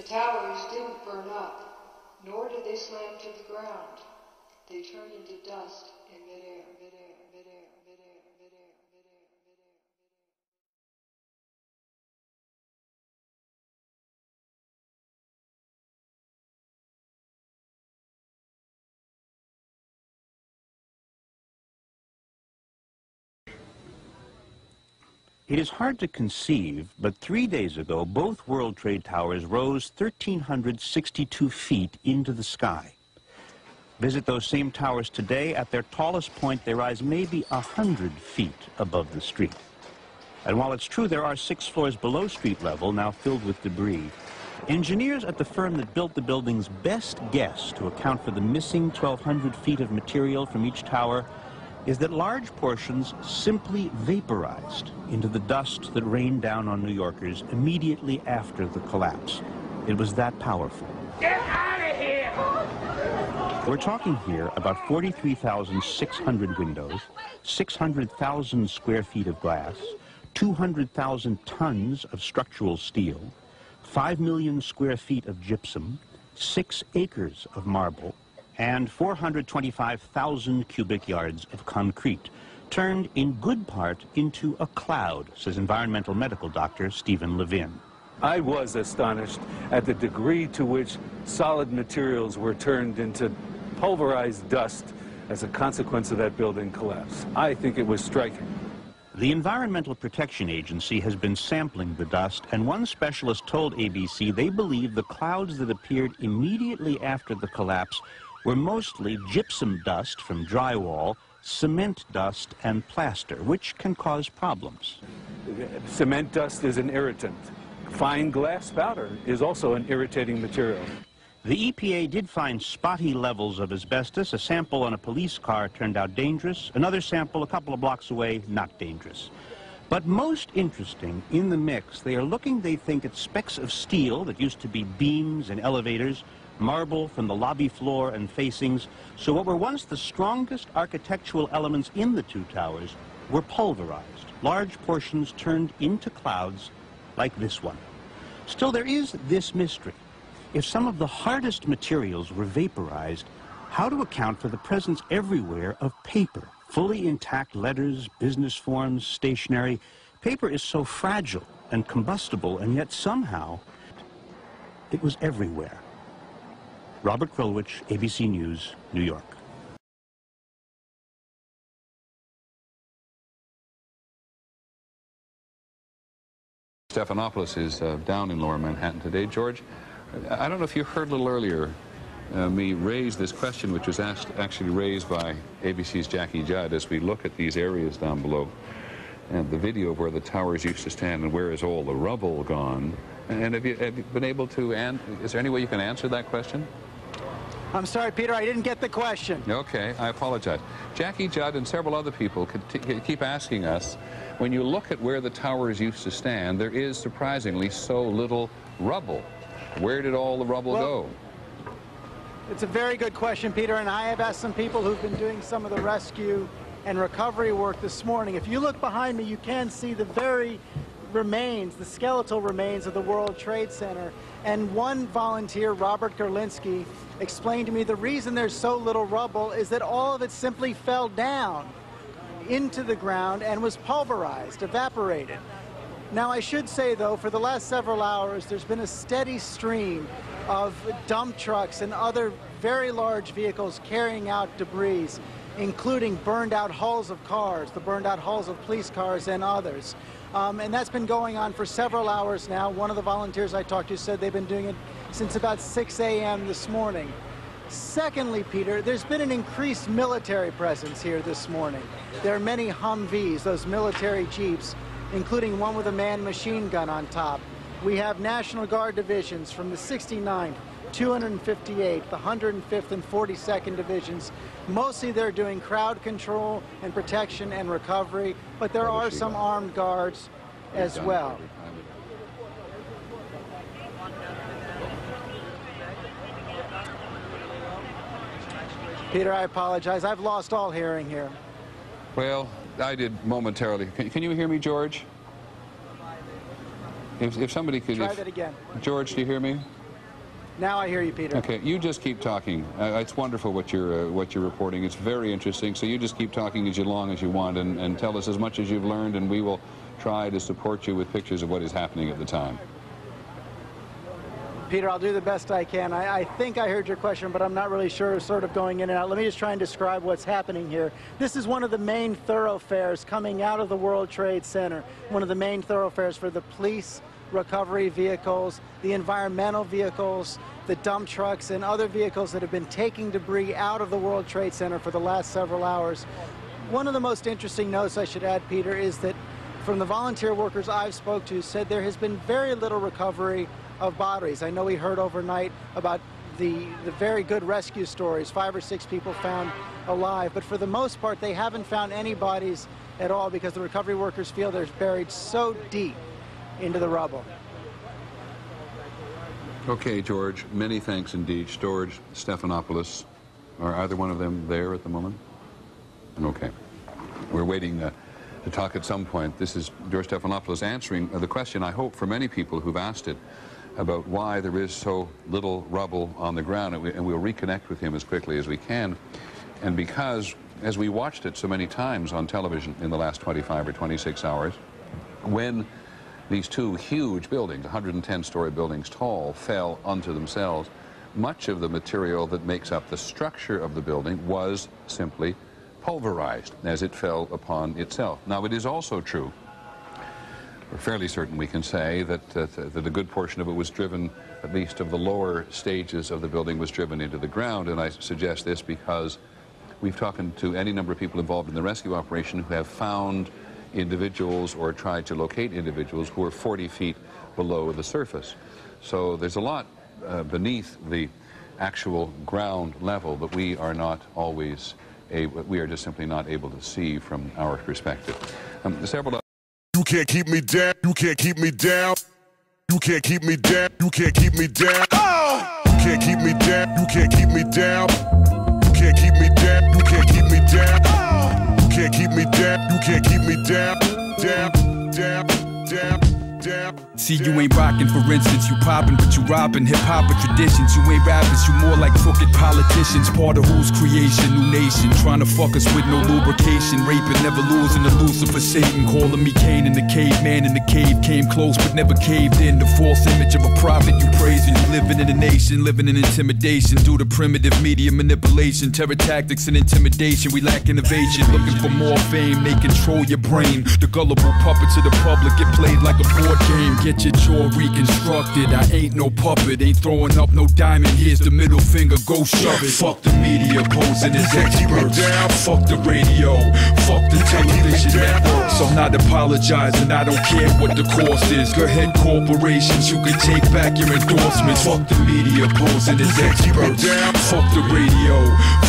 The towers didn't burn up, nor did they slam to the ground. They turned into dust in midair, midair, midair, midair, midair, midair, midair. It is hard to conceive, but 3 days ago, both World Trade Towers rose 1,362 feet into the sky. Visit those same towers today. At their tallest point, they rise maybe 100 feet above the street. And while it's true there are 6 floors below street level, now filled with debris, engineers at the firm that built the building's best guess to account for the missing 1,200 feet of material from each tower is that large portions simply vaporized into the dust that rained down on New Yorkers immediately after the collapse. It was that powerful. Get out of here! We're talking here about 43,600 windows, 600,000 square feet of glass, 200,000 tons of structural steel, 5 million square feet of gypsum, 6 acres of marble, and 425,000 cubic yards of concrete, turned in good part into a cloud, says environmental medical doctor Stephen Levin. I was astonished at the degree to which solid materials were turned into pulverized dust as a consequence of that building collapse. I think it was striking. The Environmental Protection Agency has been sampling the dust, and one specialist told ABC they believe the clouds that appeared immediately after the collapse were mostly gypsum dust from drywall, cement dust, and plaster, which can cause problems. Cement dust is an irritant. Fine glass powder is also an irritating material. The EPA did find spotty levels of asbestos. A sample on a police car turned out dangerous. Another sample a couple of blocks away, not dangerous. But most interesting, in the mix, they are looking, they think, at specks of steel that used to be beams and elevators, marble from the lobby floor and facings. So what were once the strongest architectural elements in the 2 towers were pulverized, large portions turned into clouds like this one. Still, there is this mystery. If some of the hardest materials were vaporized, how to account for the presence everywhere of paper, fully intact letters, business forms, stationery. Paper is so fragile and combustible, and yet somehow it was everywhere. Robert Krulwich, ABC News, New York. Stephanopoulos is down in Lower Manhattan today. George, I don't know if you heard a little earlier me raise this question, which was actually raised by ABC's Jackie Judd, as we look at these areas down below and the video of where the towers used to stand and where is all the rubble gone. And have you been able to, is there any way you can answer that question? I'm sorry, Peter, I didn't get the question. Okay, I apologize. Jackie Judd and several other people keep asking us, when you look at where the towers used to stand, there is surprisingly so little rubble. Where did all the rubble go? It's a very good question, Peter, and I have asked some people who've been doing some of the rescue and recovery work this morning. If you look behind me, you can see the very remains, the skeletal remains of the World Trade Center. And one volunteer, Robert Gerlinski, explained to me the reason there's so little rubble is that all of it simply fell down into the ground and was pulverized, evaporated. Now, I should say, though, for the last several hours, there's been a steady stream of dump trucks and other very large vehicles carrying out debris, including burned out hulls of cars, the burned out hulls of police cars and others. And that's been going on for several hours now. One of the volunteers I talked to said they've been doing it since about 6 a.m. this morning. Secondly, Peter, there's been an increased military presence here this morning. There are many Humvees, those military jeeps, including one with a manned machine gun on top. We have National Guard divisions from the 69th, 258th, the 105th and 42nd divisions. Mostly they're doing crowd control and protection and recovery, but there are some armed guards as well. Peter, I apologize. I've lost all hearing here. Well, I did momentarily. Can you hear me, George? If somebody could... Try that again. George, do you hear me? Now I hear you, Peter. Okay, you just keep talking. It's wonderful what you're reporting. It's very interesting. So you just keep talking as long as you want, and tell us as much as you've learned, and we will try to support you with pictures of what is happening at the time. Peter, I'll do the best I can. I think I heard your question, but I'm not really sure, sort of going in and out. Let me just try and describe what's happening here. This is one of the main thoroughfares coming out of the World Trade Center, one of the main thoroughfares for the police recovery vehicles, the environmental vehicles, the dump trucks, and other vehicles that have been taking debris out of the World Trade Center for the last several hours. One of the most interesting notes I should add, Peter, is that from the volunteer workers I've spoke to said there has been very little recovery of bodies. I know we heard overnight about the very good rescue stories, 5 or 6 people found alive, but for the most part they haven't found any bodies at all because the recovery workers feel they're buried so deep into the rubble. Okay, George, many thanks indeed. George Stephanopoulos, are either one of them there at the moment? Okay. We're waiting to talk at some point. This is George Stephanopoulos answering the question, I hope, for many people who've asked it about why there is so little rubble on the ground, and we'll reconnect with him as quickly as we can. And because, as we watched it so many times on television in the last 25 or 26 hours, when these 2 huge buildings, 110-story buildings tall, fell onto themselves, much of the material that makes up the structure of the building was simply pulverized as it fell upon itself. Now, it is also true, we're fairly certain we can say, that a good portion of it was driven, at least of the lower stages of the building, was driven into the ground. And I suggest this because we've talked to any number of people involved in the rescue operation who have found individuals or tried to locate individuals who are 40 feet below the surface. So there's a lot beneath the actual ground level that we are not always able, we are just simply not able to see from our perspective. You can't keep me down, you can't keep me down, you can't keep me down, you can't keep me down, you can't keep me down, you can't keep me down, you can't keep me down, you can't keep me down, you can't keep me down, you can't keep me down, down. See, you ain't rockin', for instance, you poppin', but you robbin' hip-hop or traditions. You ain't rappers, you more like crooked politicians. Part of whose creation, new nation, trying to fuck us with no lubrication. Raping, never losing to Lucifer, Satan, calling me Cain in the cave. Man in the cave, came close but never caved in. The false image of a prophet you praising. You living in a nation, living in intimidation due to primitive media manipulation, terror tactics and intimidation. We lack innovation, looking for more fame. They control your brain. The gullible puppets of the public get played like a board game. Get your jaw reconstructed. I ain't no puppet, ain't throwing up no diamond. Here's the middle finger, go shove it. Fuck the media posing as experts. Fuck the radio, fuck the television networks. I'm not apologizing, I don't care what the cost is. Go ahead, corporations, you can take back your endorsements. Fuck the media posing as experts. Fuck the radio,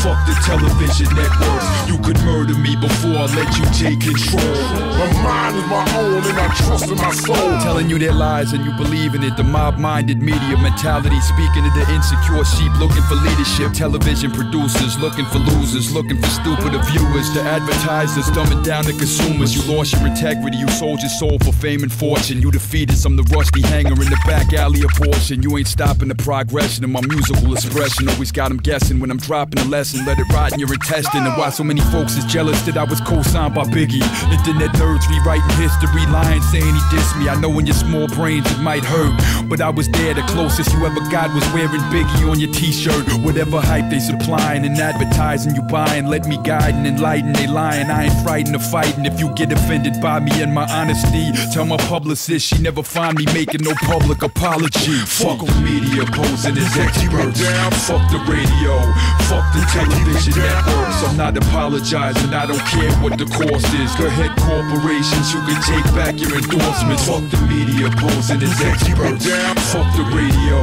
fuck the television networks. You could murder me before I let you take control. My mind is my own and I trust in my soul. Telling you their lies and you believe in it. The mob-minded media mentality, speaking to the insecure sheep looking for leadership. Television producers looking for losers, looking for stupider viewers. The advertisers dumbing down the consumers. You lost your integrity, you sold your soul for fame and fortune. You defeated some the rusty hanger in the back alley abortion. You ain't stopping the progression of my musical expression. Always got them guessing when I'm dropping a lesson. Let it rot in your intestine. And why so many folks is jealous that I was co-signed by Biggie. Internet nerds rewriting history, lying, saying he dissed me. I know in your small brains it might hurt, but I was there. The closest you ever got was wearing Biggie on your t-shirt. Whatever hype they supplying and advertising you buying, let me guide and enlighten. They lying, I ain't frightened of fighting. If you get offended by me and my honesty, tell my publicist she never find me making no public apology. Fuck the media posing as experts. Fuck the radio, fuck the television networks. I'm not apologizing, I don't care what the cost is. Go ahead, corporations, you can take back your endorsements. Fuck the media posing as experts. Fuck the radio,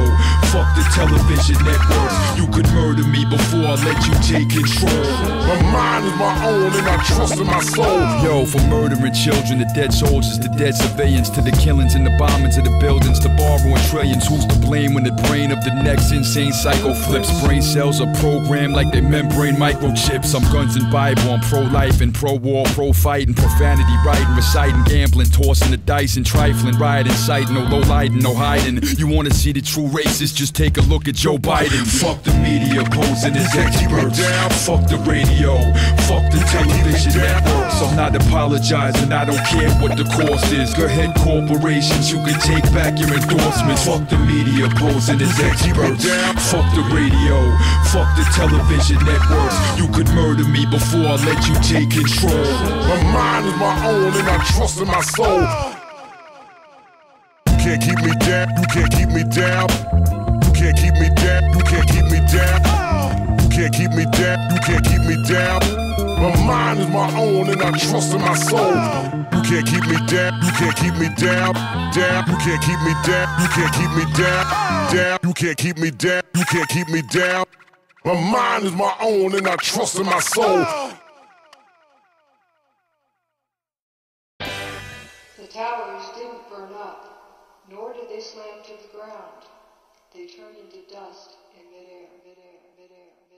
fuck the television networks. You could murder me before I let you take control. My mind is my own and I trust in my soul. Yo, from murdering children to dead soldiers to dead civilians, to the killings and the bombings of the buildings, to borrowing trillions. Who's to blame when the brain of the next insane psycho flips? Brain cells are programmed like they membrane microchips. I'm guns and Bible, I'm pro-life and pro-war, pro-fighting, profanity, writing, reciting, gambling, tossing the dice and trifling, rioting, sight, no low lighting, no hiding. You wanna see the true races, just take a look at Joe Biden. Fuck the media posing as experts. Fuck the radio, fuck the television networks. I'm not apologizing, I don't care what the cost is. Go ahead, corporations, you can take back your endorsements. Fuck the media posing as experts. Fuck the radio, fuck the television networks. You could murder me before I let you take control. My mind is my own and I trust in my soul. You can't keep me down, you can't keep me down. You can't keep me down, you can't keep me down. You can't keep me down, you can't keep me down. My mind is my own and I trust in my soul. You can't keep me down, you can't keep me down. Down, you can't keep me down, you can't keep me down. Down, you can't keep me down, you can't keep me down. My mind is my own and I trust in my soul. The towers didn't burn up, nor did they slam to the ground. They turned into dust in midair, midair, midair.